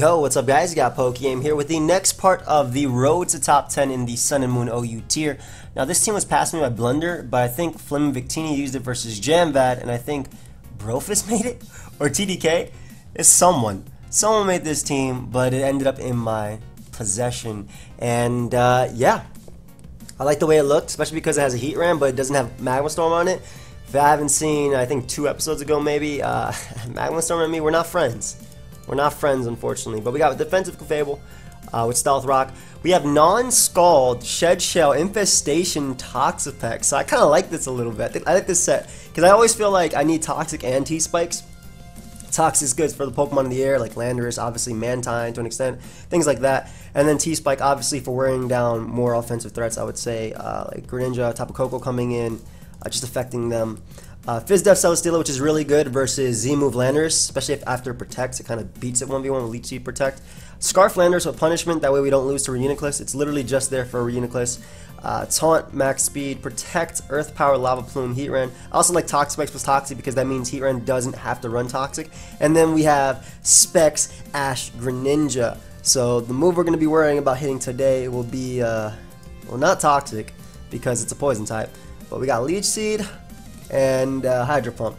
Yo, what's up guys? You got Pokegame here with the next part of the road to top 10 in the Sun and Moon OU tier. Now this team was passed me by Blunder, but I think Flim Victini used it versus Jamvad, and I think Brofist made it? Or TDK? It's someone. Someone made this team, but it ended up in my possession. And yeah, I like the way it looked, especially because it has a Heatran, but it doesn't have Magma Storm on it. If I haven't seen, I think 2 episodes ago maybe, Magma Storm and me, we're not friends. We're not friends, unfortunately. But we got Defensive Clefable with Stealth Rock. We have Non-Scald, Shed Shell, Infestation, Toxapex. So I kind of like this a little bit. I like this set because I always feel like I need Toxic and T-Spikes. Toxic is good for the Pokemon in the air, like Landorus, obviously Mantine to an extent, things like that. And then T-Spike, obviously, for wearing down more offensive threats, I would say, like Greninja, Tapu Koko coming in, just affecting them. Fizdef Celesteela, which is really good versus Z-Move Landorus, especially if after it protects, it kind of beats it 1v1 with Leech Seed Protect. Scarf Landorus with Punishment, that way we don't lose to Reuniclus. It's literally just there for Reuniclus. Taunt, Max Speed, Protect, Earth Power, Lava Plume, Heatran. I also like Toxapex plus Toxic because that means Heatran doesn't have to run Toxic. And then we have Specs, Ash, Greninja. So the move we're going to be worrying about hitting today will be, well, not Toxic because it's a Poison type, but we got Leech Seed and Hydro Pump,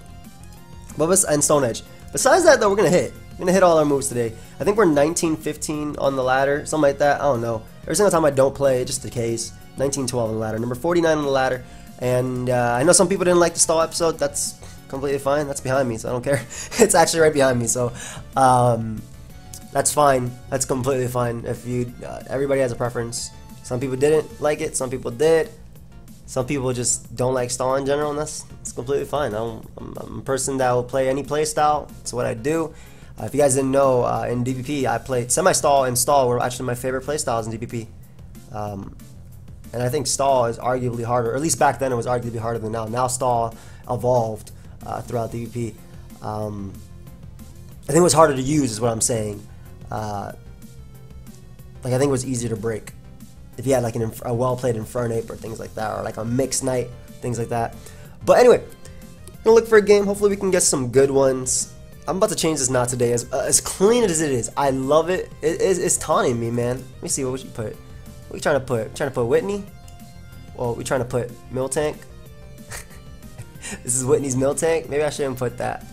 and Stone Edge. Besides that, though, we're gonna hit all our moves today. I think we're 19-15 on the ladder, something like that. I don't know. Every single time I don't play, just in case. 19-12 on the ladder. Number 49 on the ladder. And I know some people didn't like the stall episode. That's completely fine. That's behind me, so I don't care. It's actually right behind me, so that's fine. That's completely fine. If you, everybody has a preference. Some people didn't like it. Some people did. Some people just don't like stall in general, and that's completely fine. I'm a person that will play any play style. It's what I do. If you guys didn't know, in DPP, I played semi-stall and stall were actually my favorite play styles in DPP. And I think stall is arguably harder, or at least back then it was arguably harder than now. Now stall evolved throughout DPP. I think it was harder to use is what I'm saying. Like I think it was easier to break if you had like a well-played Infernape or things like that, or like a Mixed Knight, things like that. But anyway, gonna look for a game. Hopefully we can get some good ones. I'm about to change this knot today. As clean as it is, I love it. It's taunting me, man. Let me see what we should put. What are we trying to put? Trying to put Whitney? Well, we trying to put Miltank. This is Whitney's Miltank. Maybe I shouldn't put that.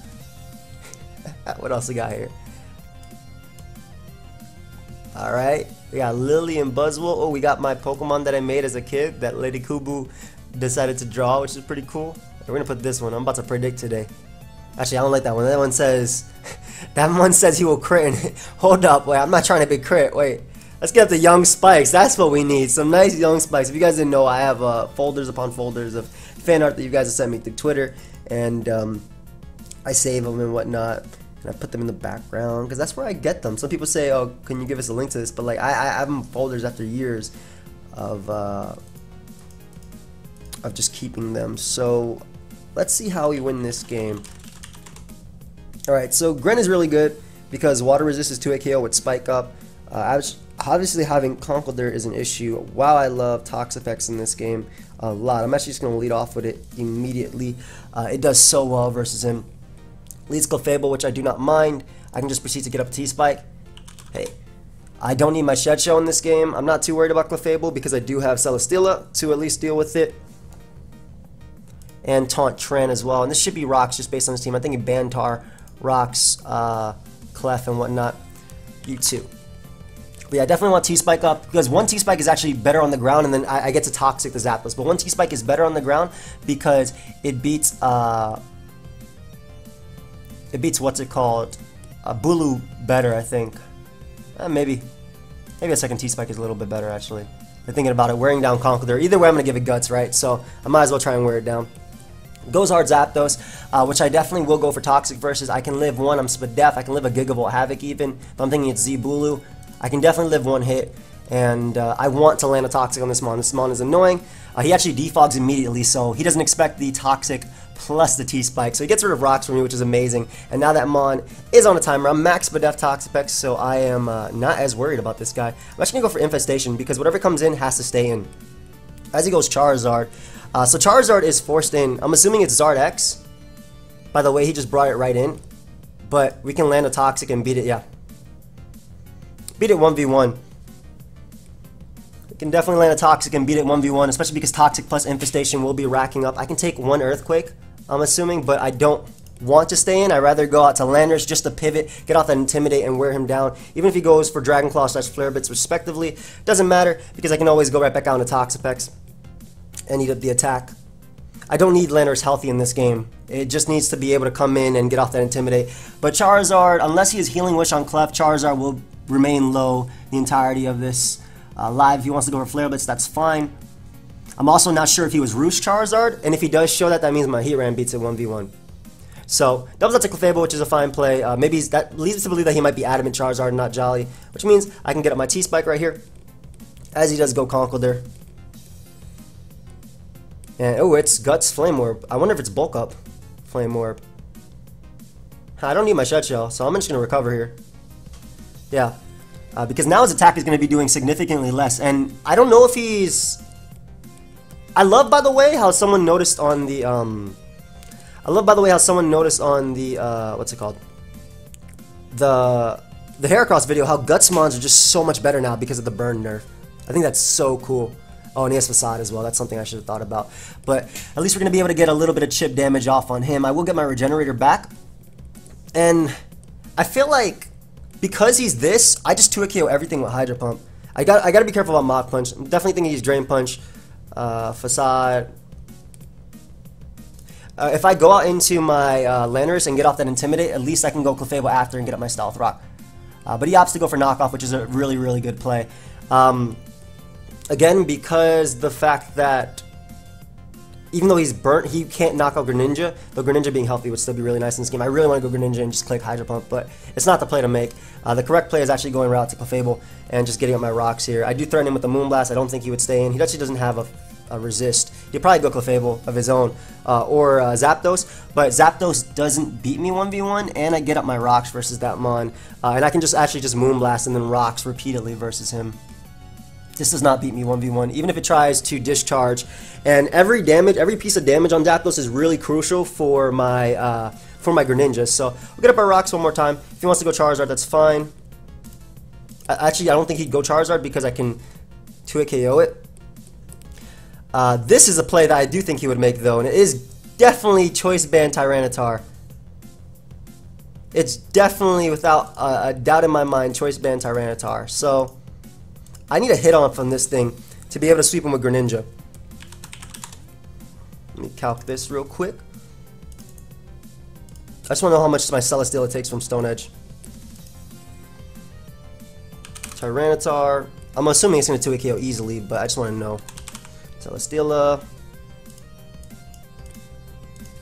What else we got here? Alright, we got Lily and Buzzwole. Oh, we got my Pokemon that I made as a kid that Lady Kubu decided to draw, which is pretty cool. We're gonna put this one. I'm about to predict today. Actually, I don't like that one. That one says, he will crit. Hold up, wait, I'm not trying to be crit. Wait, let's get the young spikes. That's what we need. Some nice young spikes. If you guys didn't know, I have folders upon folders of fan art that you guys have sent me through Twitter, and I save them and whatnot. And I put them in the background because that's where I get them. Some people say, "Oh, can you give us a link to this?" But like, I have them folders after years of just keeping them. So let's see how we win this game. All right, so Gren is really good because water resist is 2-hit KO with Spike Up. Obviously, having Conkeldurr is an issue. Wow, I love Toxapex in this game a lot. I'm actually just gonna lead off with it immediately. It does so well versus him. Leads Clefable, which I do not mind. I can just proceed to get up T-Spike. Hey, I don't need my Shed Shell in this game. I'm not too worried about Clefable because I do have Celesteela to at least deal with it. And Taunt Tran as well. And this should be rocks just based on this team. I'm thinking Bantar, rocks, Clef, and whatnot. You too. But yeah, I definitely want T-Spike up because one T-Spike is actually better on the ground, and then I get to Toxic the Zapdos. But one T-Spike is better on the ground because it beats what's it called, Bulu better, I think. Maybe a second T-Spike is a little bit better actually. They're thinking about it, wearing down Conkeldurr. Either way, I'm gonna give it Guts, right? So I might as well try and wear it down. Goes hard Zapdos, which I definitely will go for Toxic versus. I can live one. I'm Spadef. I can live a Gigavolt Havoc even. If I'm thinking it's Z-Bulu, I can definitely live one hit. And I want to land a Toxic on this Mon. This Mon is annoying. He actually defogs immediately, so he doesn't expect the Toxic plus the T-Spike. So he gets rid of rocks for me, which is amazing. And now that Mon is on a timer, I'm max Spadef Toxapex, so I am not as worried about this guy. I'm actually going to go for Infestation because whatever comes in has to stay in. As he goes Charizard. So Charizard is forced in. I'm assuming it's Zard X. By the way, he just brought it right in. But we can land a Toxic and beat it, yeah. beat it 1v1. We can definitely land a Toxic and beat it 1v1, especially because Toxic plus Infestation will be racking up. I can take one Earthquake, I'm assuming, but I don't want to stay in. I'd rather go out to Landers just to pivot, get off that Intimidate, and wear him down. Even if he goes for Dragon Claw / Flare Blitz respectively, doesn't matter because I can always go right back out into Toxapex and eat up the attack. I don't need Landers healthy in this game. It just needs to be able to come in and get off that Intimidate. But Charizard, unless he has Healing Wish on Clef, Charizard will remain low the entirety of this live. If he wants to go for Flare Blitz, that's fine. I'm also not sure if he was Roost Charizard, and if he does show that, that means my Heatran beats it 1v1. So, doubles out to Clefable, which is a fine play. Maybe that leads us to believe that he might be Adamant Charizard and not Jolly, which means I can get up my T-Spike right here, as he does go Conkeldurr. And, oh, it's Guts Flame Orb. I wonder if it's Bulk Up Flame Orb. I don't need my Shed Shell, so I'm just going to recover here. Yeah, because now his attack is going to be doing significantly less, and I don't know if he's... I love, by the way, how someone noticed on the, what's it called? The Heracross video, how Gutsmons are just so much better now because of the burn nerf. I think that's so cool. Oh, and he has Facade as well. That's something I should have thought about. But at least we're going to be able to get a little bit of chip damage off on him. I will get my Regenerator back. And I feel like because he's this, I just 2-KO everything with Hydro Pump. I got to be careful about Mach Punch. I'm definitely thinking he's Drain Punch. Facade. If I go out into my Landers and get off that Intimidate, at least I can go Clefable after and get up my Stealth Rock. But he opts to go for Knockoff, which is a really, really good play. Again, because the fact that even though he's burnt, he can't knock out Greninja, though Greninja being healthy would still be really nice in this game. I really want to go Greninja and just click Hydro Pump, but it's not the play to make. The correct play is actually going right out to Clefable and just getting up my rocks here. I do threaten him with the Moonblast. I don't think he would stay in. He actually doesn't have a resist. He'd probably go Clefable of his own or Zapdos, but Zapdos doesn't beat me 1v1, and I get up my rocks versus that Mon, and I can just actually just Moonblast and then rocks repeatedly versus him. This does not beat me 1v1, even if it tries to discharge. And every piece of damage on Zapdos is really crucial for my Greninja. So we'll get up our rocks one more time. If he wants to go Charizard, that's fine. Actually, I don't think he'd go Charizard because I can 2-KO it. This is a play that I do think he would make, though, and it is definitely Choice Band Tyranitar. It's definitely, without a doubt in my mind, Choice Band Tyranitar. So I need a hit on from this thing to be able to sweep him with Greninja. Let me calc this real quick. I just want to know how much my Celesteela takes from Stone Edge. Tyranitar. I'm assuming it's going to 2-KO easily, but I just want to know. Celesteela.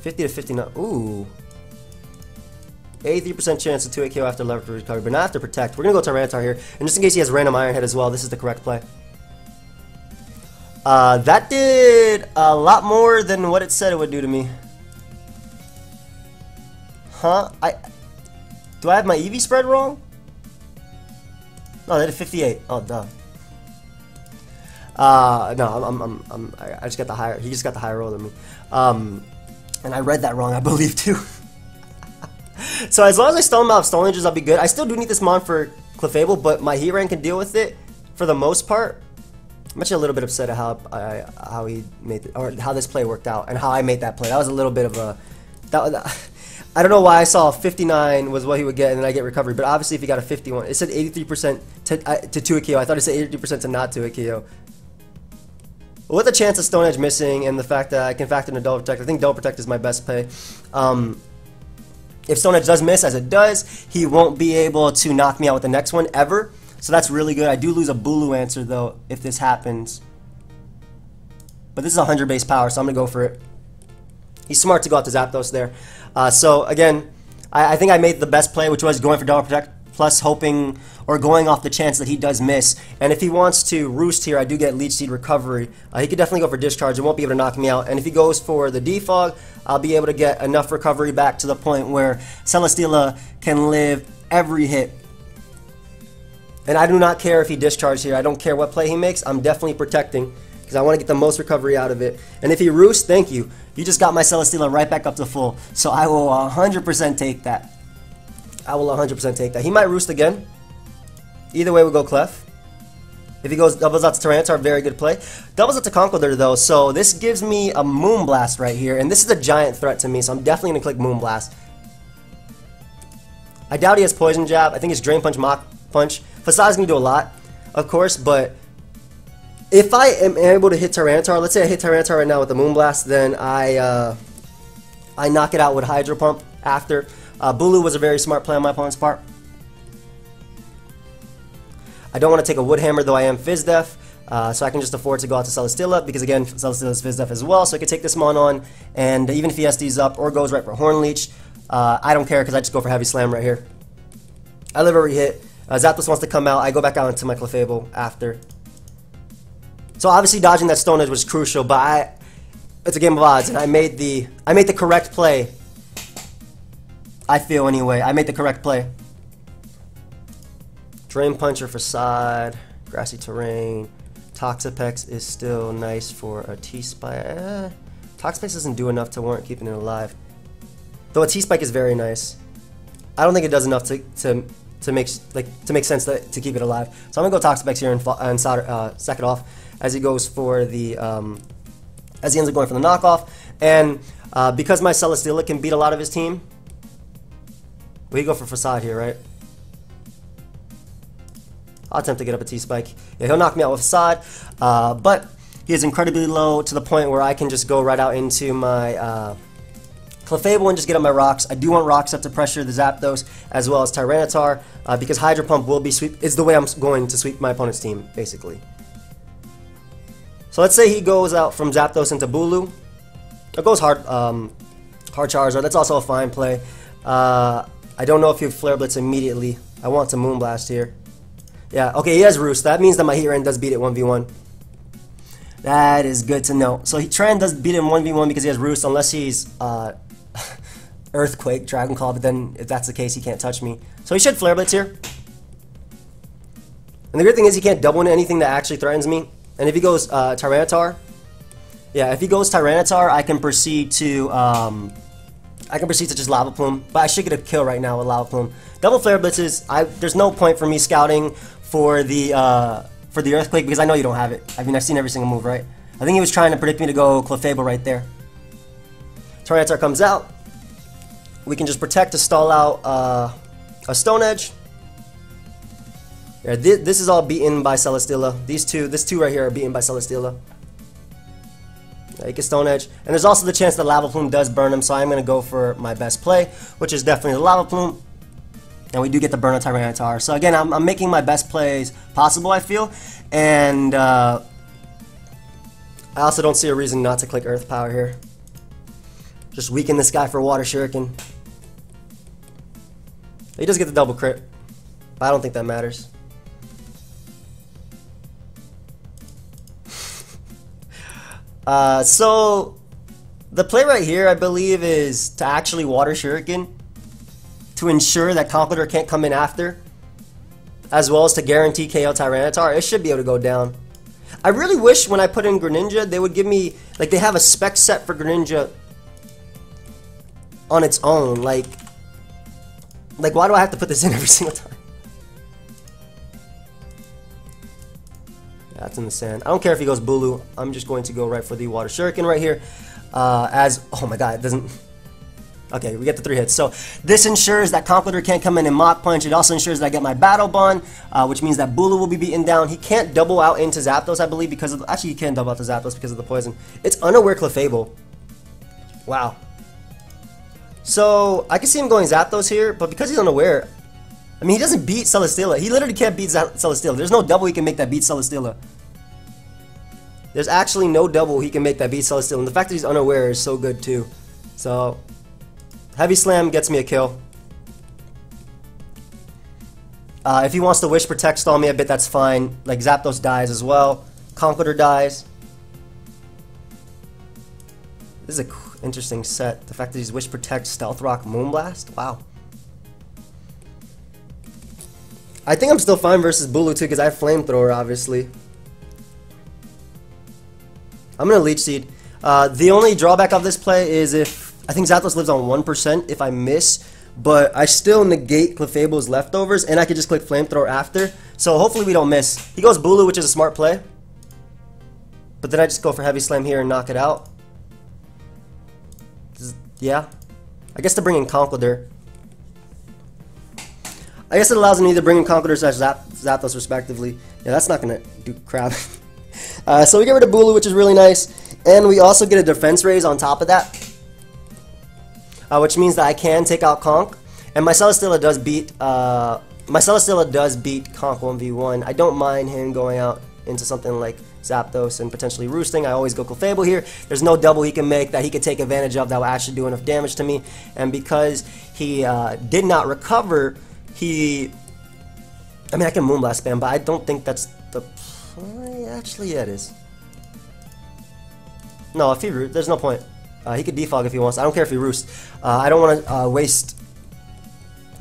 50 to 59. Ooh. 83% chance to 2-KO after level recovery, but not after Protect. We're going to go Tyranitar here. And just in case he has random Iron Head as well, this is the correct play. That did a lot more than what it said it would do to me. Huh? Do I have my EV spread wrong? No, they did 58. Oh, duh. No, I just got the higher. He just got the higher roll than me. And I read that wrong, I believe, too. So as long as I stone him out of Stone Edges, I'll be good. I still do need this Mon for Clefable, but my Heatran can deal with it for the most part. I'm actually a little bit upset at how he made it, or how this play worked out, and how I made that play. That was a little bit of a. I don't know why I saw 59 was what he would get, and then I get recovery. But obviously, if he got a 51, it said 83% to 2-KO. I thought it said 83% to not 2-KO. With the chance of Stone Edge missing and the fact that I can factor in a Double Protect, I think Double Protect is my best play. If Stone Edge does miss, as it does, he won't be able to knock me out with the next one ever. So that's really good. I do lose a Bulu answer, though, if this happens. But this is 100 base power, so I'm going to go for it. He's smart to go out to Zapdos there. So, again, I think I made the best play, which was going for Double Protect, plus hoping or going off the chance that he does miss. And if he wants to Roost here, I do get Leech Seed recovery. He could definitely go for Discharge. It won't be able to knock me out. And if he goes for the Defog, I'll be able to get enough recovery back to the point where Celesteela can live every hit. And I do not care if he Discharges here. I don't care what play he makes. I'm definitely protecting because I want to get the most recovery out of it. And if he Roosts, thank you. You just got my Celesteela right back up to full. So I will 100% take that. I will 100% take that. He might Roost again. Either way, we go Clef. If he goes doubles out to Tyranitar, very good play. Doubles out to Conkeldurr though, so this gives me a Moonblast right here, and this is a giant threat to me, so I'm definitely going to click Moonblast. I doubt he has Poison Jab. I think it's Drain Punch, Mach Punch. Facade's going to do a lot, of course, but if I am able to hit Tyranitar, let's say I hit Tyranitar right now with the Moonblast, then I knock it out with Hydro Pump after. Bulu was a very smart play on my opponent's part. I don't want to take a Wood Hammer, though I am Fizz Def, so I can just afford to go out to Celesteela, because again, Celesteela is Fizz Def as well, so I can take this Mon on, and even if he SDs up or goes right for Horn Leech, I don't care, because I just go for Heavy Slam right here. I live every hit. Zapdos wants to come out, I go back out into my Clefable after. So obviously dodging that Stone Edge was crucial, but it's a game of odds, and I made the correct play. I feel anyway, I made the correct play. Drain Punch or Facade, Grassy Terrain. Toxapex is still nice for a T-Spike. Toxapex doesn't do enough to warrant keeping it alive. Though a T-Spike is very nice. I don't think it does enough to make sense to keep it alive. So I'm gonna go Toxapex here and sack it off as he goes for the as he ends up going for the knockoff. And because my Celesteela can beat a lot of his team, we go for Facade here, right? I'll attempt to get up a T-Spike. Yeah, he'll knock me out with Facade, but he is incredibly low to the point where I can just go right out into my Clefable and just get up my rocks. I do want rocks up to pressure the Zapdos as well as Tyranitar, because Hydro Pump will be is the way I'm going to sweep my opponent's team, basically. So let's say he goes out from Zapdos into Bulu. It goes hard Charizard. That's also a fine play. I don't know if he would Flare Blitz immediately. I want to Moonblast here. Yeah, okay, he has Roost. That means that my Heatran does beat it 1v1. That is good to know. So Tran does beat him 1v1 because he has Roost, unless he's Earthquake, Dragon Claw, but then if that's the case, he can't touch me. So he should Flare Blitz here. And the good thing is he can't double into anything that actually threatens me. And if he goes Tyranitar, yeah, if he goes Tyranitar, I can proceed to just Lava Plume, but I should get a kill right now with Lava Plume. Double Flare Blitzes, there's no point for me scouting for the Earthquake because I know you don't have it. I mean, I've seen every single move, right? I think he was trying to predict me to go Clefable right there. Tyranitar comes out. We can just protect to stall out a Stone Edge. Yeah, this is all beaten by Celesteela. This two right here are beaten by Celesteela. Yeah, he can Stone Edge. And there's also the chance that Lava Plume does burn him, so I'm going to go for my best play, which is definitely the Lava Plume. And we do get the burn on Tyranitar. So again, I'm making my best plays possible, I feel. And I also don't see a reason not to click Earth Power here. Just weaken this guy for Water Shuriken. He does get the double crit, but I don't think that matters. So the play right here, I believe, is to actually Water Shuriken to ensure that Conkeldurr can't come in after, as well as to guarantee KO Tyranitar. It should be able to go down. I really wish when I put in Greninja, they would give me, like, they have a spec set for Greninja on its own. Like why do I have to put this in every single time? That's in the sand. I don't care if he goes Bulu. I'm just going to go right for the Water Shuriken right here. Oh my god, it doesn't... Okay, we get the 3 hits. So this ensures that Conkeldurr can't come in and Mach Punch. It also ensures that I get my Battle Bond, which means that Bulu will be beaten down. He can't double out into Zapdos, I believe, because of... Actually, he can double out to Zapdos because of the poison. It's Unaware Clefable. Wow. So I can see him going Zapdos here, but because he's unaware... I mean, he doesn't beat Celesteela. He literally can't beat Celesteela. There's no double he can make that beat Celesteela. There's actually no double he can make that beat Celesteela. And the fact that he's unaware is so good, too. So... Heavy Slam gets me a kill. If he wants to Wish Protect stall me a bit, that's fine. Like, Zapdos dies as well. Conkeldurr dies. This is an interesting set. The fact that he's Wish Protect, Stealth Rock, Moonblast. Wow. I think I'm still fine versus Bulu too, because I have Flamethrower, obviously. I'm going to Leech Seed. The only drawback of this play is if... I think Zapdos lives on 1% if I miss, but I still negate Clefable's leftovers, and I could just click Flamethrower after So hopefully we don't miss. He goes Bulu, which is a smart play. But then I just go for Heavy Slam here and knock it out. Yeah. I guess to bring in Conkeldurr. I guess it allows me to bring in Conkeldurr slash Zapdos respectively. Yeah, that's not going to do crap. So we get rid of Bulu, which is really nice. And we also get a defense raise on top of that. Which means that I can take out Conk. And my Celesteela does beat Conk 1v1. I don't mind him going out into something like Zapdos and potentially roosting. I always go Clefable here. There's no double he can make that he could take advantage of that will actually do enough damage to me. And because he did not recover, I mean, I can Moonblast spam, but I don't think that's the play. Actually, yeah, it is. No, if he roosts, there's no point. He could defog if he wants. I don't care if he roosts. I don't want to waste.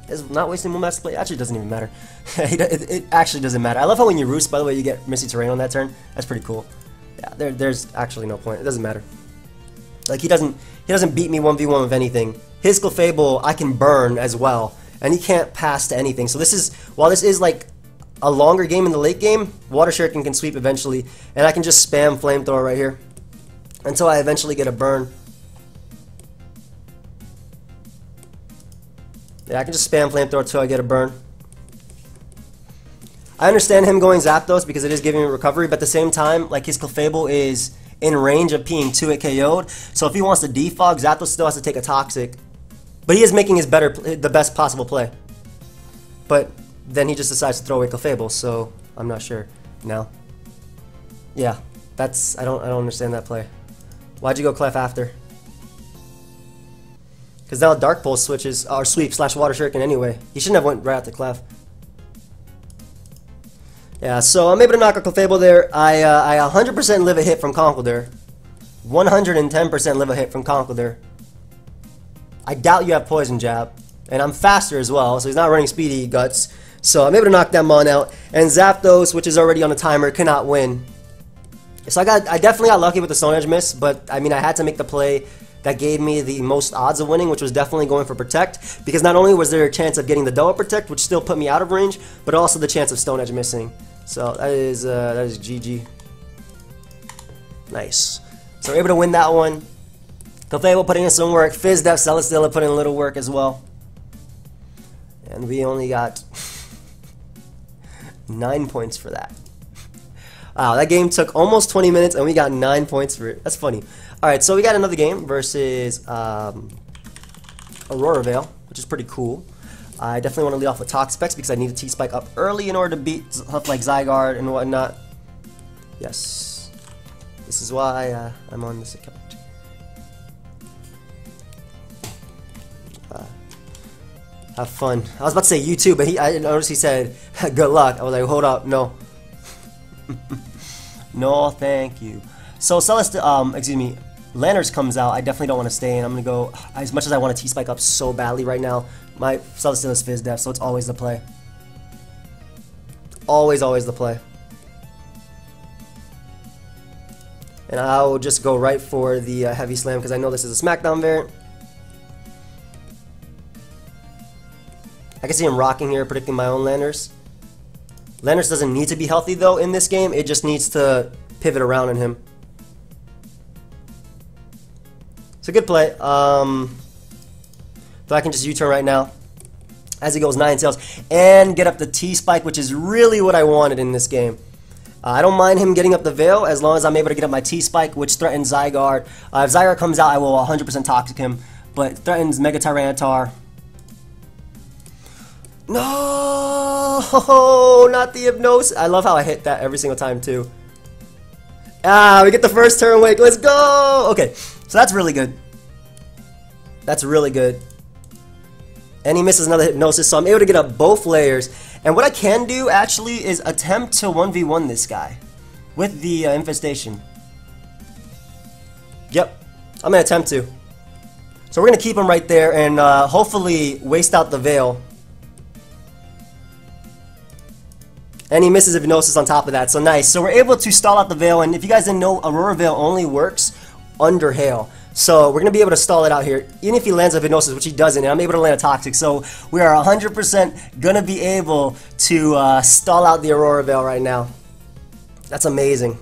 Is not wasting Moonblast play? Actually, doesn't even matter. It actually doesn't matter. I love how when you roost, by the way, you get Misty Terrain on that turn. That's pretty cool. Yeah, there's actually no point. It doesn't matter. Like he doesn't beat me 1v1 with anything. His Clefable I can burn as well, and he can't pass to anything. So this is, while this is like a longer game in the late game, Water Shuriken can sweep eventually, and I can just spam Flamethrower right here until I eventually get a burn. Yeah, I can just spam Flamethrower until I get a burn. I understand him going Zapdos because it is giving me recovery, but at the same time, like his Clefable is in range of being 2-hit KO'd, so if he wants to defog, Zapdos still has to take a Toxic. But he is making the best possible play. But then he just decides to throw away Clefable, so I'm not sure now. Yeah, I don't understand that play. Why'd you go Clef after? Because now Dark Pulse switches, or sweep slash Water Shuriken anyway. He shouldn't have went right at the Clef. Yeah, so I'm able to knock a Clefable there. I 100% live a hit from Conkeldurr. 110% live a hit from Conkeldurr. I doubt you have Poison Jab. And I'm faster as well, so he's not running Speedy Guts. So I'm able to knock that Mon out. And Zapdos, which is already on the timer, cannot win. So I definitely got lucky with the Stone Edge miss, but I mean I had to make the play that gave me the most odds of winning, which was definitely going for Protect, because not only was there a chance of getting the double Protect, which still put me out of range, but also the chance of Stone Edge missing. So that is GG. Nice. So we're able to win that one. Clefable putting in some work. Fizdef, Celesteela putting in a little work as well. And we only got 9 points for that. Wow, that game took almost 20 minutes and we got 9 points for it. That's funny. Alright, so we got another game versus Aurora Veil, which is pretty cool. I definitely want to lead off with Toxapex because I need a T-Spike up early in order to beat stuff like Zygarde and whatnot. Yes. This is why I'm on this account. Have fun. I was about to say you too, but I noticed he said, good luck. I was like, hold up, no. No, thank you. So Lanners comes out. I definitely don't want to stay in. I'm going to go, as much as I want to T-Spike up so badly right now, my Celesteela is Fizdef, so it's always the play. Always, always the play. And I'll just go right for the Heavy Slam because I know this is a Smackdown variant. I can see him rocking here, predicting my own Lanners. Lanners doesn't need to be healthy though in this game, it just needs to pivot around in him. It's a good play. So I can just U-turn right now as he goes 9 tails and get up the T-Spike, which is really what I wanted in this game. I don't mind him getting up the Veil as long as I'm able to get up my T-Spike, which threatens Zygarde. If Zygarde comes out, I will 100% Toxic him, but threatens Mega Tyranitar. No, not the Hypnosis. I love how I hit that every single time too. We get the first turn wake. Let's go. Okay, so that's really good. That's really good. And he misses another Hypnosis, so I'm able to get up both layers. And what I can do actually is attempt to 1v1 this guy with the Infestation. Yep, I'm gonna attempt to. So we're gonna keep him right there and hopefully waste out the Veil. And he misses Hypnosis on top of that, so nice. So we're able to stall out the Veil, and if you guys didn't know, Aurora Veil only works under Hail. So we're going to be able to stall it out here. Even if he lands a Hypnosis, which he doesn't, and I'm able to land a Toxic. So we are 100% going to be able to stall out the Aurora Veil right now. That's amazing.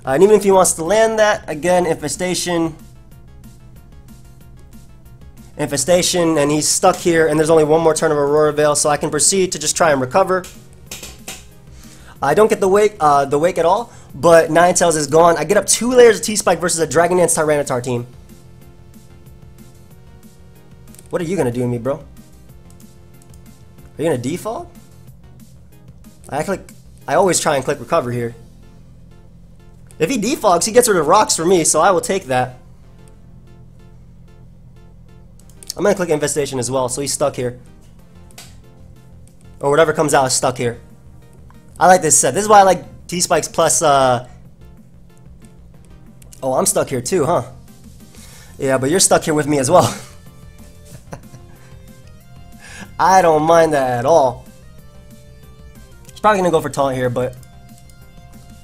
And even if he wants to land that, again, Infestation, and he's stuck here, and there's only one more turn of Aurora Veil, so I can proceed to just try and recover. I don't get the wake at all, but Ninetales is gone. I get up 2 layers of T-Spike versus a Dragon Dance Tyranitar team. What are you gonna do to me, bro? Are you gonna default? I always try and click recover here. If he defaults, he gets rid of rocks for me, so I will take that. I'm gonna click Infestation as well, so he's stuck here. Or whatever comes out is stuck here. I like this set. This is why I like T-Spikes plus, Oh, I'm stuck here too, huh? Yeah, but you're stuck here with me as well. I don't mind that at all. He's probably gonna go for Taunt here, but...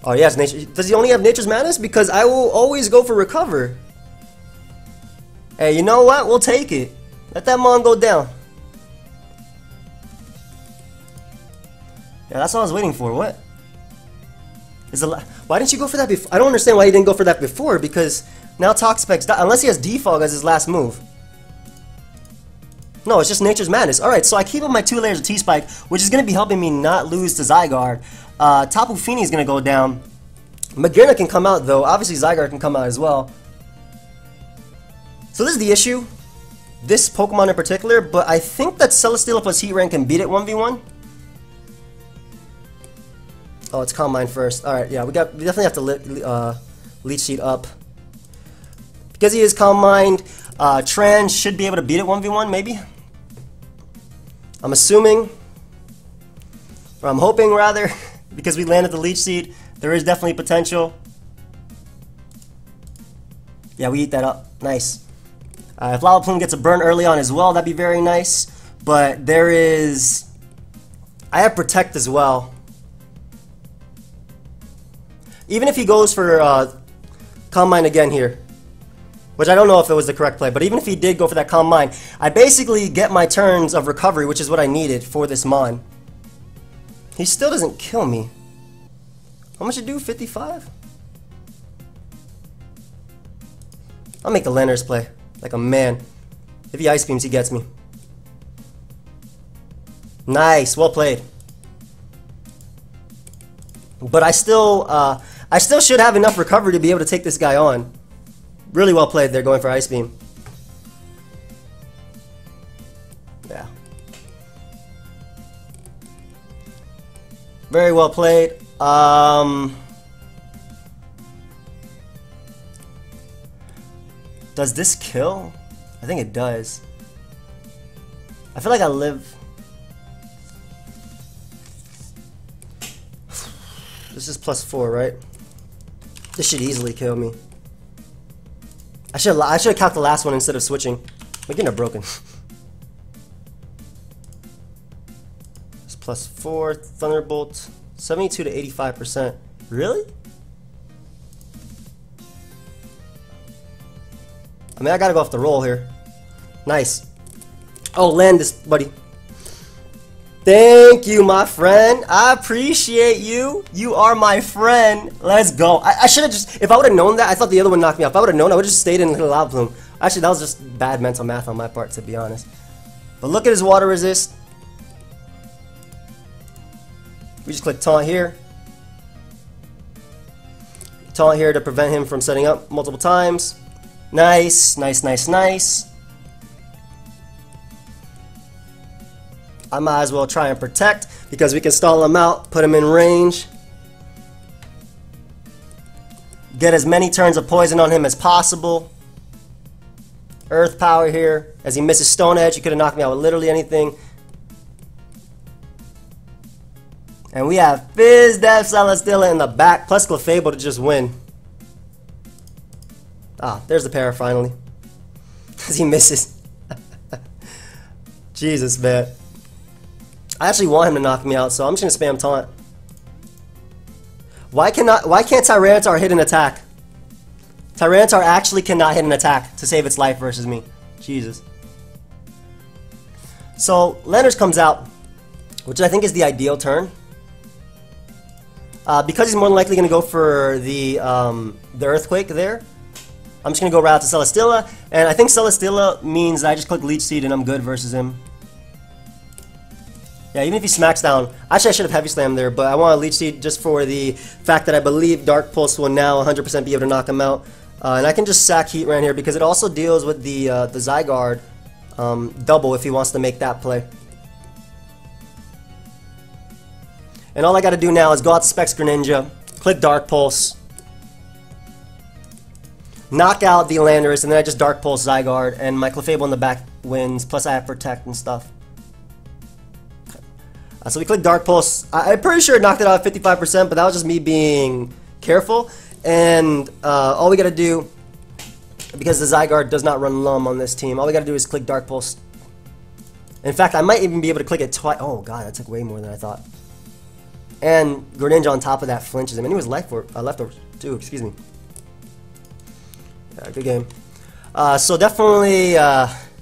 Oh, he has Nature... Does he only have Nature's Madness? Because I will always go for Recover. Hey, you know what? We'll take it. Let that Mon go down. Yeah, that's what I was waiting for. What? Why didn't you go for that before? I don't understand why he didn't go for that before, because now Toxapex... Unless he has Defog as his last move. No, it's just Nature's Madness. Alright, so I keep up my 2 layers of T-Spike, which is going to be helping me not lose to Zygarde. Tapu Fini is going to go down. Magearna can come out, though. Obviously, Zygarde can come out as well. So this is the issue. This Pokemon in particular, but I think that Celesteela plus Heatran can beat it 1v1. Oh, it's Calm Mind first. Alright, yeah, we definitely have to Leech Seed up. Because he is Calm Mind, Trans should be able to beat it 1v1, maybe? I'm assuming, or I'm hoping rather, because we landed the Leech Seed, there is definitely potential. Yeah, we eat that up. Nice. If Lava Plume gets a burn early on as well, that'd be very nice. But there is... I have Protect as well. Even if he goes for Calm Mind again here, which I don't know if it was the correct play, but even if he did go for that Calm Mind, I basically get my turns of recovery, which is what I needed for this Mon. He still doesn't kill me. How much it do? 55? I'll make the Landers play. Like a man. If he Ice Beams, he gets me. Nice, well played. But I still should have enough recovery to be able to take this guy on. Really well played there, going for Ice Beam. Yeah. Very well played. Does this kill? I think it does. I feel like I live... This is +4, right? This should easily kill me. I should have capped the last one instead of switching. I'm getting broken. It's +4, Thunderbolt, 72 to 85%. Really? I mean, I gotta go off the roll here. Nice. Oh, land this, buddy. Thank you, my friend. I appreciate you. You are my friend. Let's go. I should have just... If I would have known that, I thought the other one knocked me off. If I would have known, I would have just stayed in the Lava Plume. Actually, that was just bad mental math on my part, to be honest. But look at his Water Resist. We just click Taunt here. Taunt here to prevent him from setting up multiple times. Nice, nice, nice, nice. I might as well try and Protect because we can stall him out, put him in range. Get as many turns of poison on him as possible. Earth Power here. As he misses Stone Edge, he could have knocked me out with literally anything. And we have Fizz Def Celesteela in the back, plus Clefable to just win. Ah, there's the para finally. As he misses. Jesus, man. I actually want him to knock me out, so I'm just gonna spam Taunt. Why can't Tyranitar hit an attack? Tyranitar actually cannot hit an attack to save its life versus me. Jesus. So, Landers comes out, which I think is the ideal turn. Because he's more than likely going to go for the Earthquake there, I'm just going to go right out to Celesteela. And I think Celesteela means I just click Leech Seed and I'm good versus him. Yeah, even if he smacks down. Actually, I should have Heavy Slam there, but I want to Leech Seed just for the fact that I believe Dark Pulse will now 100% be able to knock him out. And I can just sack Heatran here because it also deals with the Zygarde double if he wants to make that play. And all I got to do now is go out to Specs Greninja, click Dark Pulse, knock out the Landorus, and then I just Dark Pulse Zygarde, and my Clefable in the back wins, plus I have Protect and stuff. So we click Dark Pulse. I'm pretty sure it knocked it out at 55%, but that was just me being careful. And all we got to do, because the Zygarde does not run Lum on this team, all we got to do is click Dark Pulse. In fact, I might even be able to click it twice. Oh god, that took way more than I thought. And Greninja on top of that flinches him. And he was leftover too, excuse me. Yeah, good game. So definitely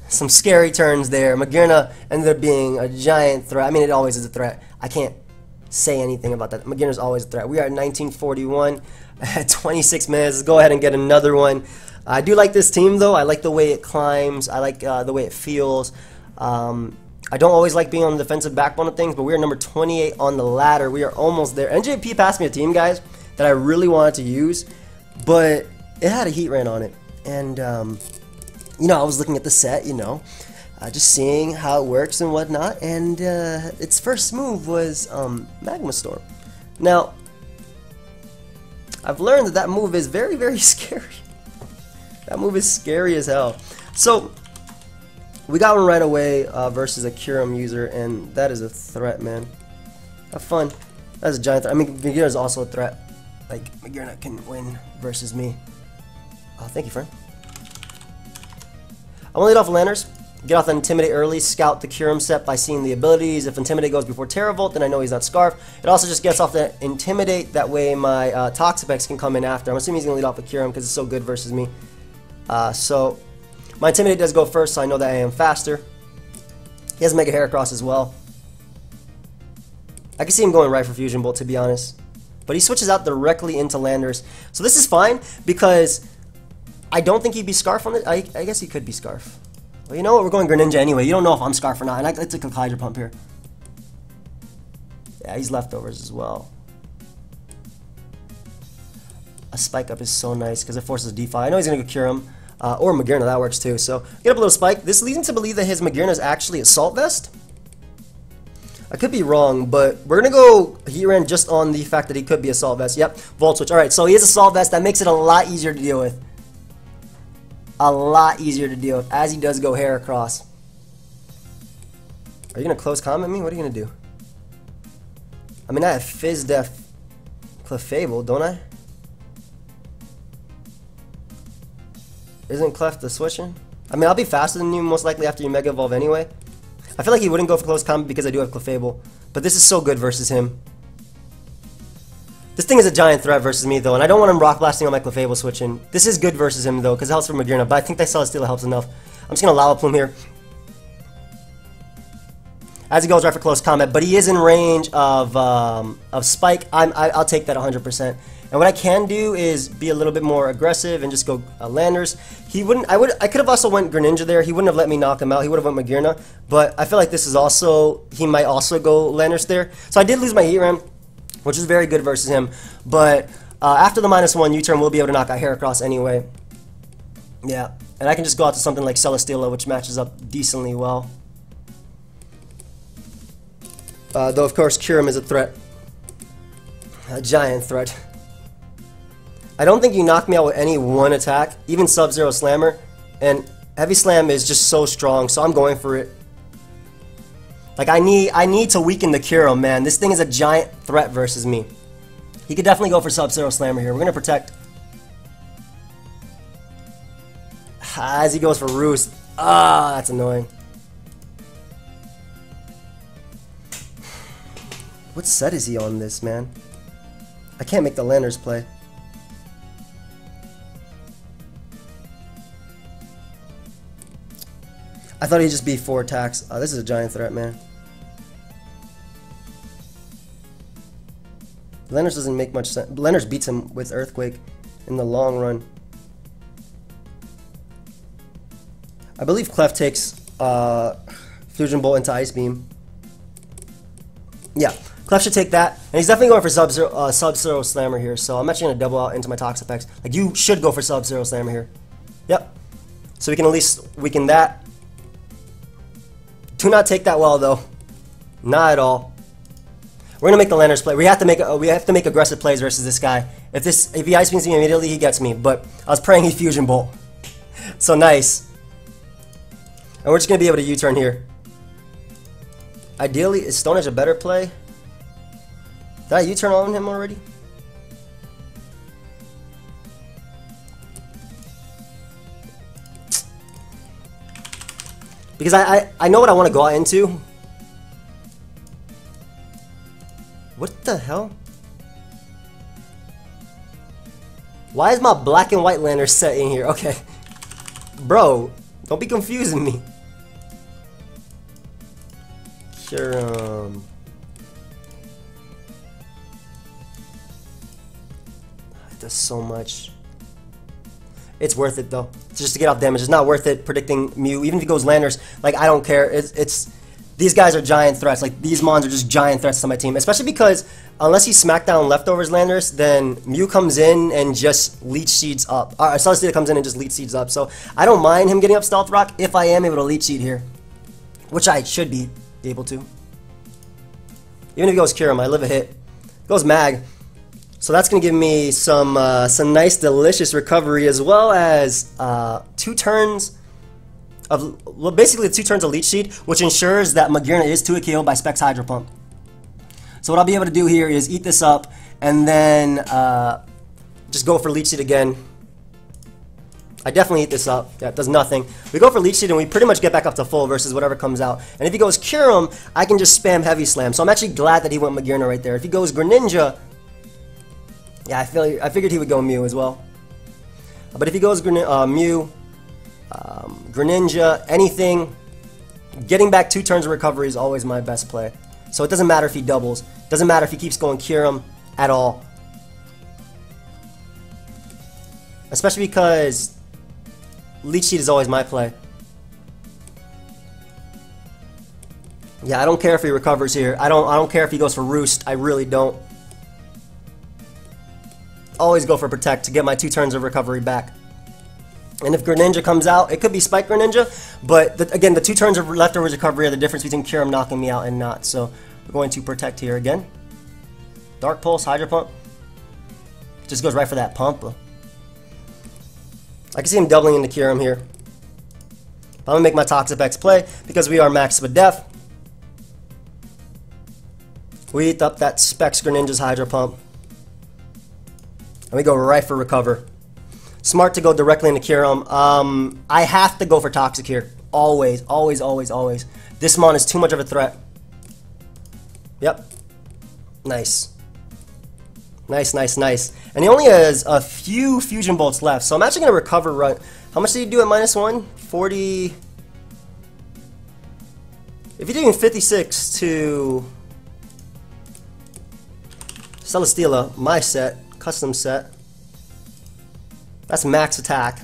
some scary turns there. Magearna ended up being a giant threat. I mean, it always is a threat. I can't say anything about that. Magearna's always a threat. We are at 1941 at 26 minutes. Let's go ahead and get another one. I do like this team, though. I like the way it climbs. I like the way it feels. I don't always like being on the defensive backbone of things, but we are number 28 on the ladder. We are almost there. NJP passed me a team, guys, that I really wanted to use, but it had a Heatran on it. And, you know, I was looking at the set, you know, just seeing how it works and whatnot, and its first move was Magma Storm. Now, I've learned that that move is very, very scary. That move is scary as hell. So, we got one right away versus a Kyurem user, and that is a threat, man. Have fun. That's a giant threat. I mean, Magearna is also a threat. Like, Magearna can win versus me. Oh, thank you, friend. I want to lead off Landers. Get off the Intimidate early. Scout the Kyurem set by seeing the abilities. If Intimidate goes before Terravolt, then I know he's not Scarf. It also just gets off the Intimidate. That way my Toxapex can come in after. I'm assuming he's going to lead off with Kyurem because it's so good versus me. So... my Intimidate does go first, so I know that I am faster. He has Mega Heracross as well. I can see him going right for Fusion Bolt, to be honest. But he switches out directly into Landers. So this is fine, because I don't think he'd be Scarf on it. I guess he could be Scarf. Well, you know what? We're going Greninja anyway. You don't know if I'm Scarf or not. And I took a Hydro Pump here. Yeah, he's leftovers as well. A Spike Up is so nice, because it forces a Defy. I know he's going to go Kyurem. Or Magearna, that works too. So, get up a little Spike. This leads me to believe that his Magearna is actually Assault Vest. I could be wrong, but we're going to go Heatran just on the fact that he could be Assault Vest. Yep, Volt Switch. Alright, so he is Assault Vest. That makes it a lot easier to deal with. A lot easier to deal with, as he does go Heracross. Are you going to close comment me? What are you going to do? I mean, I have Fizz Def Clefable, don't I? Isn't Clef the switching? I mean, I'll be faster than you most likely after you Mega Evolve anyway. I feel like he wouldn't go for close combat because I do have Clefable. But this is so good versus him. This thing is a giant threat versus me though, and I don't want him Rock Blasting on my Clefable switching. This is good versus him though, because it helps for Magearna, but I think that Celesteela helps enough. I'm just going to Lava Plume here. As he goes right for close combat, but he is in range of Spike. I'll take that 100%. And what I can do is be a little bit more aggressive and just go Landers. He wouldn't. I could have also went Greninja there. He wouldn't have let me knock him out. He would have went Magearna. But I feel like this is also, he might also go Landers there. So I did lose my Heatran, which is very good versus him. But after the -1, U-turn will be able to knock out Heracross anyway. Yeah, and I can just go out to something like Celesteela, which matches up decently well. Though of course Kyurem is a threat, a giant threat. I don't think you knock me out with any one attack, even Sub-Zero Slammer, and Heavy Slam is just so strong, so I'm going for it. Like I need to weaken the Kyurem, man. This thing is a giant threat versus me. He could definitely go for Sub-Zero Slammer here. We're gonna protect. As he goes for Roost. Ah, that's annoying. What set is he on this, man? I can't make the Landers play. I thought he'd just be 4 attacks. This is a giant threat, man. Lenners doesn't make much sense. Lenners beats him with Earthquake in the long run. I believe Clef takes Fusion Bolt into Ice Beam. Yeah, Clef should take that. And he's definitely going for Sub-Zero Slammer here. So I'm actually going to double out into my Toxapex. Like, you should go for Sub-Zero Slammer here. Yep. So we can at least weaken that. Do not take that well, though. Not at all. We're gonna make the Lanners play. We have to make aggressive plays versus this guy. If he Ice Beams me immediately, he gets me. But I was praying he Fusion Bolt. So nice. And we're just gonna be able to U-turn here. Ideally, is Stone Edge a better play? Did I U-turn on him already? Because I know what I want to go out into. What the hell? Why is my black and white Lanner set in here? Okay. Bro, don't be confusing me. Kyurem. It does so much. It's worth it though. Just to get off damage. It's not worth it predicting Mew. Even if he goes Lanners, like, I don't care. It's these guys are giant threats. Like, these mons are just giant threats to my team. Especially because unless he Smackdown Leftovers Lanners, then Mew comes in and just Leech Seeds up. Celestia comes in and just Leech Seeds up. So I don't mind him getting up Stealth Rock if I am able to Leech Seed here. Which I should be able to. Even if he goes Kyurem, I live a hit. Goes Mag. So that's going to give me some nice, delicious recovery, as well as 2 turns of, well, basically 2 turns of Leech Seed, which ensures that Magearna is 2-hit KO by Specs Hydro Pump. So what I'll be able to do here is eat this up, and then just go for Leech Seed again. I definitely eat this up. Yeah, it does nothing. We go for Leech Seed, and we pretty much get back up to full versus whatever comes out. And if he goes Kyurem, I can just spam Heavy Slam. So I'm actually glad that he went Magearna right there. If he goes Greninja, yeah, I figured he would go Mew as well. But if he goes Mew, Greninja, anything, getting back 2 turns of recovery is always my best play. So it doesn't matter if he doubles. Doesn't matter if he keeps going Kyurem at all. Especially because Leech Seed is always my play. Yeah, I don't care if he recovers here. I don't care if he goes for Roost. I really don't. Always go for Protect to get my 2 turns of recovery back. And if Greninja comes out, it could be Spike Greninja, but again, the 2 turns of leftovers recovery are the difference between Kyurem knocking me out and not. So we're going to Protect here again. Dark Pulse, Hydro Pump. Just goes right for that pump. I can see him doubling into Kyurem here. I'm going to make my Toxapex play because we are max with Def. We eat up that Specs Greninja's Hydro Pump. And we go right for Recover. Smart to go directly into Kyurem. I have to go for Toxic here. Always, always, always, always. This mon is too much of a threat. Yep. Nice. Nice, nice, nice. And he only has a few Fusion Bolts left. So I'm actually going to Recover run. How much did he do at -1? 40. If you're doing 56 to Celesteela, my set, custom set, that's max attack.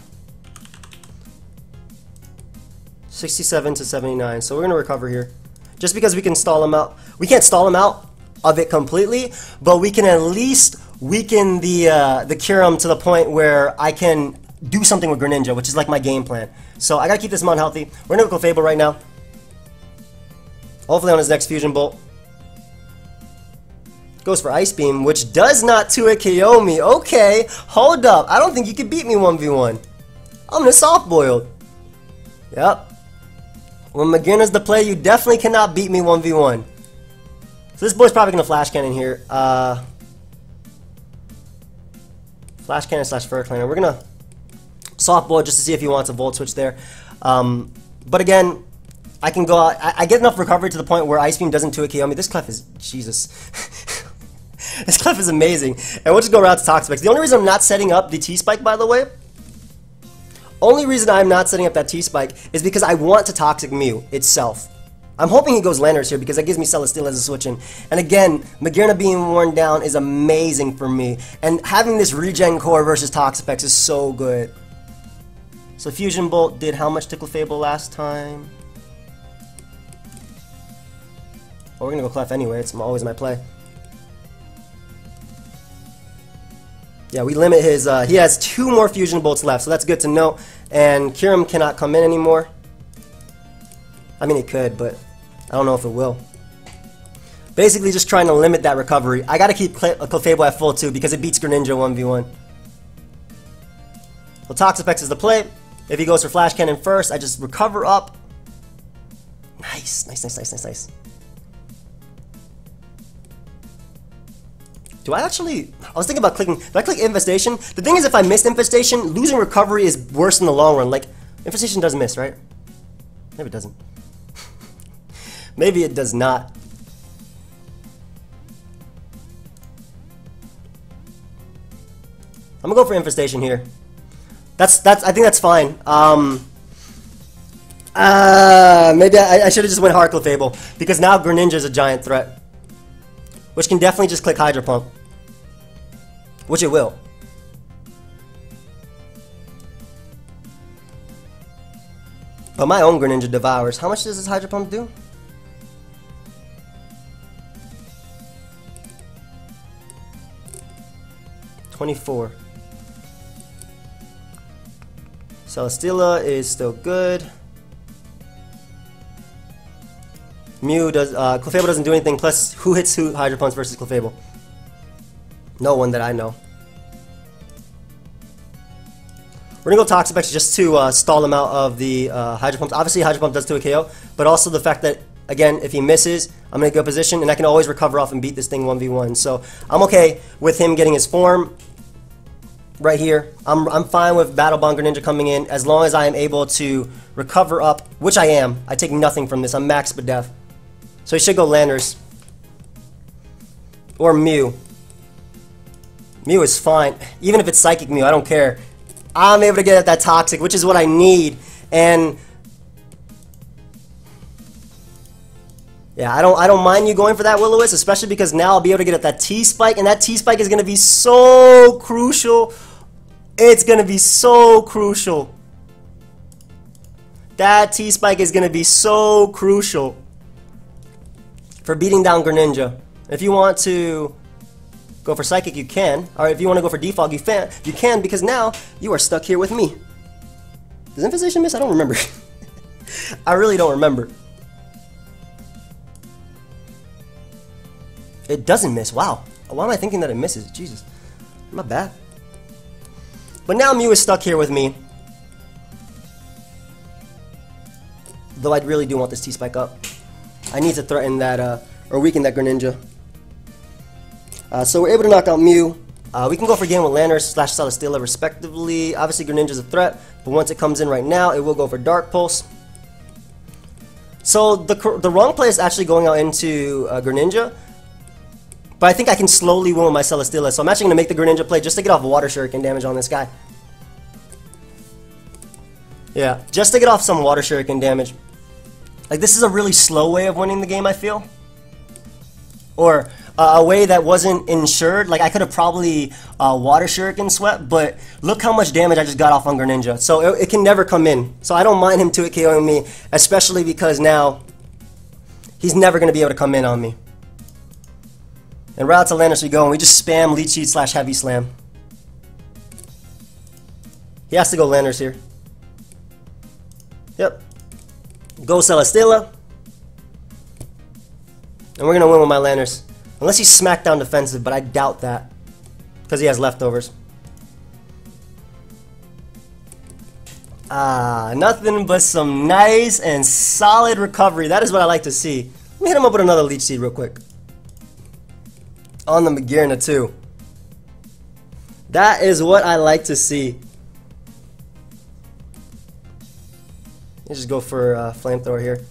67 to 79. So we're going to Recover here. Just because we can stall him out. We can't stall him out of it completely, but we can at least weaken the Kyurem to the point where I can do something with Greninja, which is like my game plan. So I got to keep this mon healthy. We're going to go Fable right now. Hopefully on his next Fusion Bolt. Goes for Ice Beam, which does not 2-hit KO me. Okay, hold up. I don't think you can beat me 1v1. I'm gonna soft boiled. Yep. When Magearna's the play, you definitely cannot beat me 1v1. So this boy's probably gonna Flash Cannon here. Flash Cannon / Fur Clan. We're gonna soft boil just to see if he wants a Volt Switch there. But again, I can go out. I get enough recovery to the point where Ice Beam doesn't 2-hit KO me. This Clef is Jesus. This Clef is amazing. And we'll just go around to Toxapex. The only reason I'm not setting up the T-Spike, by the way, Only reason I'm not setting up that T-Spike is because I want to Toxic Mew itself. I'm hoping he goes Landers here because that gives me Celesteela as a switch in. And again, Magearna being worn down is amazing for me. And having this regen core versus Toxapex is so good. So Fusion Bolt did how much to Clefable last time? Oh, we're gonna go Clef anyway, it's always my play. Yeah, we limit his, he has 2 more Fusion Bolts left, so that's good to know. And Kyurem cannot come in anymore. I mean, it could, but I don't know if it will. Basically, just trying to limit that recovery. I gotta keep Clefable at full too, because it beats Greninja 1v1. Well, Toxapex is the play. If he goes for Flash Cannon first, I just recover up. Nice, nice, nice, nice, nice, nice. Do I actually... I was thinking about clicking... Do I click Infestation? The thing is, if I missed Infestation, losing recovery is worse in the long run. Like, Infestation doesn't miss, right? Maybe it doesn't. Maybe it does not. I'm gonna go for Infestation here. I think that's fine. Maybe I should have just went hard Clefable, because now Greninja is a giant threat. Which can definitely just click Hydro Pump. Which it will. But my own Greninja devours. How much does this Hydro Pump do? $24. Celesteela is still good. Mew does, Clefable doesn't do anything, plus who hits who Hydro Pumps versus Clefable? No one that I know. We're gonna go Toxapex just to stall him out of the Hydro Pumps. Obviously Hydro Pump does 2 a KO, but also the fact that, again, if he misses, I'm gonna go position and I can always recover off and beat this thing 1v1. So I'm okay with him getting his form right here. I'm fine with Battle Bond Greninja coming in as long as I am able to recover up, which I am. I take nothing from this. I'm max Bedef. So he should go Landers. Or Mew. Mew is fine. Even if it's Psychic Mew, I don't care. I'm able to get at that Toxic, which is what I need. And yeah, I don't mind you going for that Will-O-Wisp, especially because now I'll be able to get at that T-Spike, and that T-Spike is going to be so crucial. It's going to be so crucial. That T-Spike is going to be so crucial for beating down Greninja. If you want to go for Psychic, you can. Or if you want to go for Defog, you can, because now you are stuck here with me. Does Infestation miss? I don't remember. I really don't remember. It doesn't miss. Wow. Why am I thinking that it misses? Jesus. My bad. But now Mew is stuck here with me. Though I really do want this T-Spike up. I need to threaten that, or weaken that Greninja. So we're able to knock out Mew. We can go for game with Landers / Celesteela respectively. Obviously Greninja's a threat, but once it comes in right now, it will go for Dark Pulse. So the wrong play is actually going out into Greninja. But I think I can slowly win with my Celesteela, so I'm actually going to make the Greninja play just to get off Water Shuriken damage on this guy. Yeah, just to get off some Water Shuriken damage. Like, this is a really slow way of winning the game, I feel. Or a way that wasn't insured. Like, I could have probably Water Shuriken swept, but look how much damage I just got off on Greninja. So it can never come in. So I don't mind him 2-hit KOing me, especially because now he's never going to be able to come in on me. And right out to Landers we go, and we just spam Leech Seed / Heavy Slam. He has to go Landers here. Yep. Go Celesteela. And we're going to win with my Landers. Unless he's Smackdown defensive, but I doubt that. Because he has leftovers. Nothing but some nice and solid recovery. That is what I like to see. Let me hit him up with another Leech Seed real quick. On the Magearna too. That is what I like to see. Let's just go for Flamethrower here.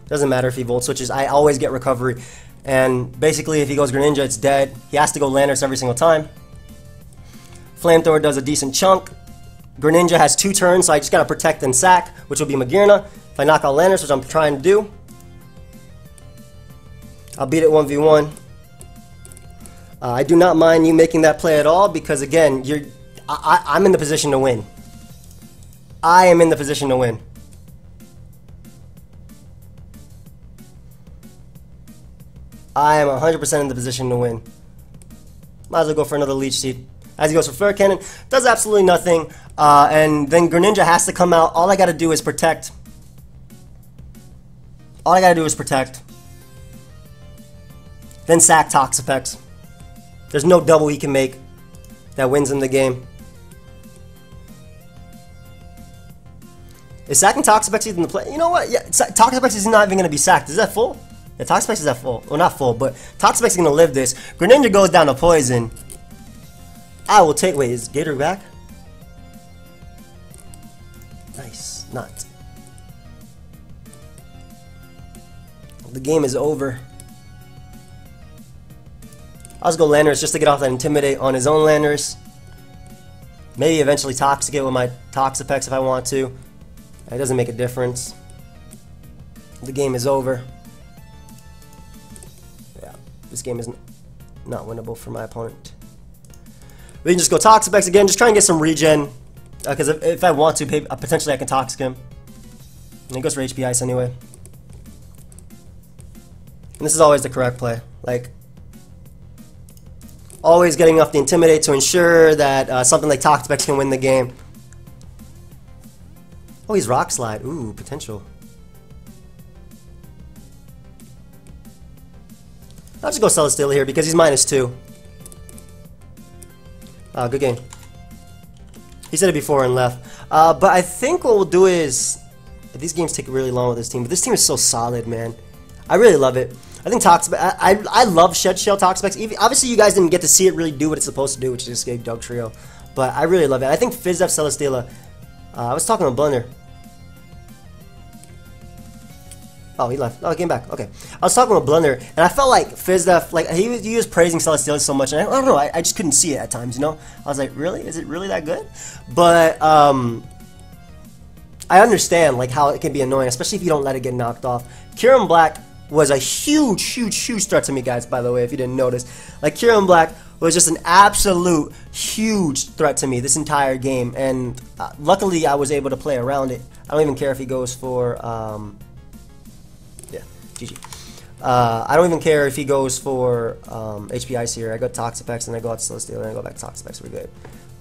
Doesn't matter if he Volt Switches, I always get recovery. And basically if he goes Greninja, it's dead. He has to go Landers every single time. Flamethrower does a decent chunk. Greninja has 2 turns, so I just gotta protect and sack, which will be Magearna. If I knock out Landorus, which I'm trying to do, I'll beat it 1v1. I do not mind you making that play at all because, again, I'm in the position to win. I am in the position to win. I am 100% in the position to win. Might as well go for another Leech Seed. As he goes for Flare Cannon, does absolutely nothing. And then Greninja has to come out. All I gotta do is protect. All I gotta do is protect. Then sack Toxapex. There's no double he can make that wins him the game. Is sacking Toxapex even the play? You know what? Yeah, Toxapex is not even gonna be sacked. Is that full? Yeah, Toxapex is at full. Well, not full, but Toxapex is gonna live this. Greninja goes down to poison. I will take. Wait, is Gator back? Nice. Not. The game is over. I'll just go Landorus just to get off that Intimidate on his own Landorus. Maybe eventually Toxicate with my Toxapex if I want to. It doesn't make a difference. The game is over. Yeah, this game is not winnable for my opponent. We can just go Toxapex again, just try and get some regen. Because if I want to, potentially I can Toxic him. And he goes for HP Ice anyway. And this is always the correct play. Like, always getting off the Intimidate to ensure that something like Toxapex can win the game. Oh, he's Rock Slide. Ooh, potential. I'll just go Celesteela here because he's -2. Good game. He said it before and left. But I think what we'll do is... These games take really long with this team, but this team is so solid, man. I really love it. I think Toxapex... I love Shed Shell Toxapex. Obviously, you guys didn't get to see it really do what it's supposed to do, which is escape Dugtrio. But I really love it. I think Fizdef Celesteela... I was talking to Blunder. Oh, he left. Oh, he came back. Okay. I was talking with Blunder, and I felt like Fizdef, like, he was praising Celesteela so much, and I don't know, I just couldn't see it at times, you know? I was like, really? Is it really that good? But, I understand, like, how it can be annoying, especially if you don't let it get knocked off. Kyurem Black was a huge threat to me, guys, by the way, if you didn't notice. Like, Kyurem Black was just an absolute huge threat to me this entire game, and luckily I was able to play around it. I don't even care if he goes for, yeah, GG. I don't even care if he goes for HP Ice here. I go Toxapex, and I go out to Celesteela, and I go back to Toxapex. We're good.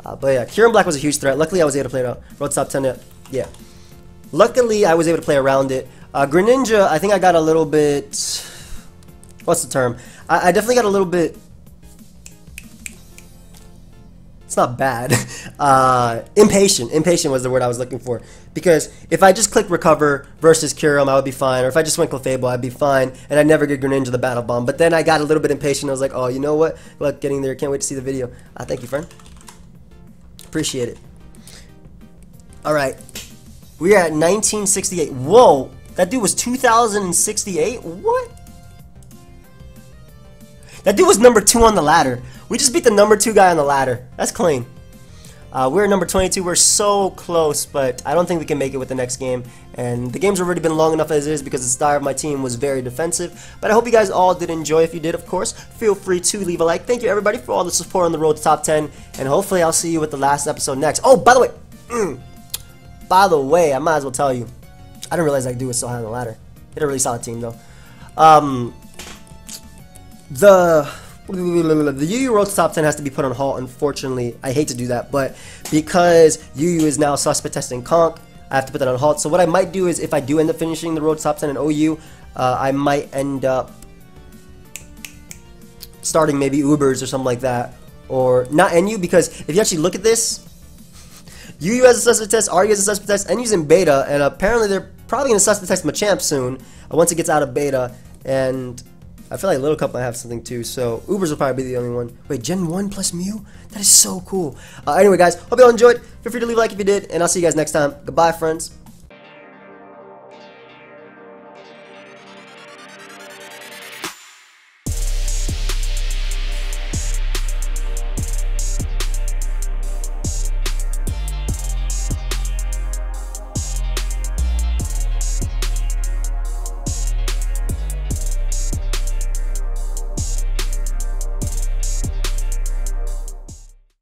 But yeah, Kyurem Black was a huge threat. Luckily, I was able to play it out. Road top 10, yeah. Luckily, I was able to play around it. Greninja, I think I got a little bit... What's the term? I definitely got a little bit... It's not bad. Impatient. Impatient was the word I was looking for. Because if I just clicked Recover versus Kyurem, I would be fine. Or if I just went Clefable, I'd be fine. And I'd never get Greninja the Battle Bomb. But then I got a little bit impatient. I was like, oh, you know what? Look, getting there. Can't wait to see the video. Thank you, friend. Appreciate it. Alright. We are at 1968. Whoa! That dude was 2068? What? That dude was number 2 on the ladder. We just beat the number 2 guy on the ladder. That's clean. We're number 22. We're so close, but I don't think we can make it with the next game. And the game's already been long enough as is because the style of my team was very defensive. But I hope you guys all did enjoy. If you did, of course, feel free to leave a like. Thank you, everybody, for all the support on the road to top 10. And hopefully I'll see you with the last episode next. Oh, by the way, I might as well tell you. I didn't realize that dude was so high on the ladder. He had a really solid team, though. The UU Road to Top 10 has to be put on halt, unfortunately. I hate to do that, but because UU is now suspect testing Conk, I have to put that on halt. So what I might do is, if I do end up finishing the Road to Top 10 in OU, I might end up starting maybe Ubers or something like that. Or not NU, because if you actually look at this, UU has a suspect test, RU has a suspect test, NU's in beta, and apparently they're probably going to suspect test Machamp soon, once it gets out of beta, and I feel like Little Cup might have something too, so Ubers will probably be the only one. Wait, Gen 1 plus Mew? That is so cool. Anyway, guys, hope you all enjoyed. Feel free to leave a like if you did, and I'll see you guys next time. Goodbye, friends.